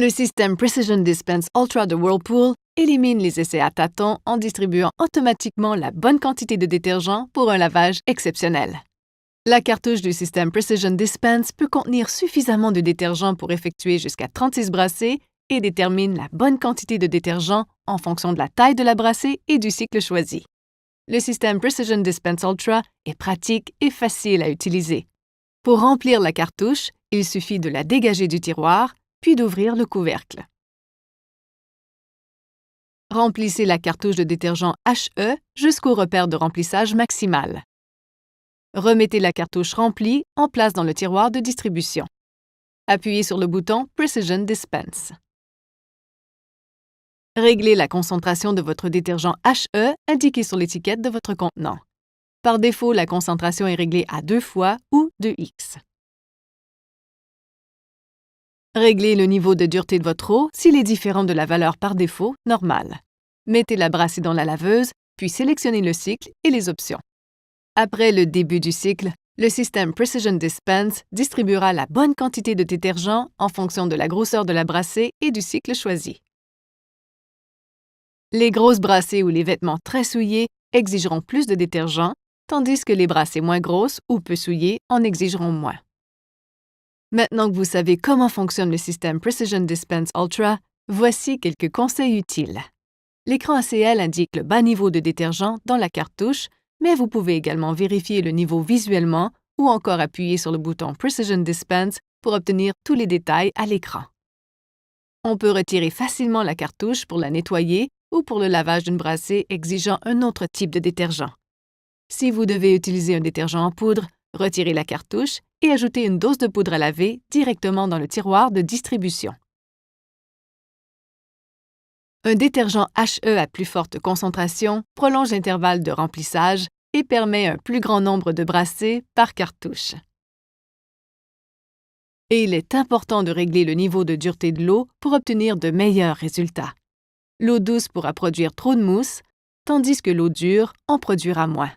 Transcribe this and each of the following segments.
Le système Precision Dispense Ultra de Whirlpool élimine les essais à tâtons en distribuant automatiquement la bonne quantité de détergent pour un lavage exceptionnel. La cartouche du système Precision Dispense peut contenir suffisamment de détergent pour effectuer jusqu'à 36 brassées et détermine la bonne quantité de détergent en fonction de la taille de la brassée et du cycle choisi. Le système Precision Dispense Ultra est pratique et facile à utiliser. Pour remplir la cartouche, il suffit de la dégager du tiroir, puis d'ouvrir le couvercle. Remplissez la cartouche de détergent HE jusqu'au repère de remplissage maximal. Remettez la cartouche remplie en place dans le tiroir de distribution. Appuyez sur le bouton Precision Dispense. Réglez la concentration de votre détergent HE indiqué sur l'étiquette de votre contenant. Par défaut, la concentration est réglée à 2 fois ou 2x. Réglez le niveau de dureté de votre eau s'il est différent de la valeur par défaut normale. Mettez la brassée dans la laveuse, puis sélectionnez le cycle et les options. Après le début du cycle, le système Precision Dispense distribuera la bonne quantité de détergent en fonction de la grosseur de la brassée et du cycle choisi. Les grosses brassées ou les vêtements très souillés exigeront plus de détergent, tandis que les brassées moins grosses ou peu souillées en exigeront moins. Maintenant que vous savez comment fonctionne le système Precision Dispense Ultra, voici quelques conseils utiles. L'écran ACL indique le bas niveau de détergent dans la cartouche, mais vous pouvez également vérifier le niveau visuellement ou encore appuyer sur le bouton Precision Dispense pour obtenir tous les détails à l'écran. On peut retirer facilement la cartouche pour la nettoyer ou pour le lavage d'une brassée exigeant un autre type de détergent. Si vous devez utiliser un détergent en poudre, retirez la cartouche et ajoutez une dose de poudre à laver directement dans le tiroir de distribution. Un détergent HE à plus forte concentration prolonge l'intervalle de remplissage et permet un plus grand nombre de brassées par cartouche. Et il est important de régler le niveau de dureté de l'eau pour obtenir de meilleurs résultats. L'eau douce pourra produire trop de mousse, tandis que l'eau dure en produira moins.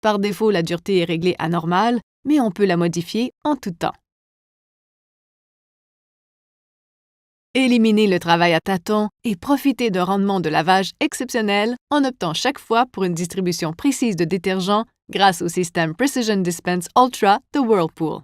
Par défaut, la dureté est réglée à normale, mais on peut la modifier en tout temps. Éliminez le travail à tâtons et profitez d'un rendement de lavage exceptionnel en optant chaque fois pour une distribution précise de détergent grâce au système Precision Dispense Ultra de Whirlpool.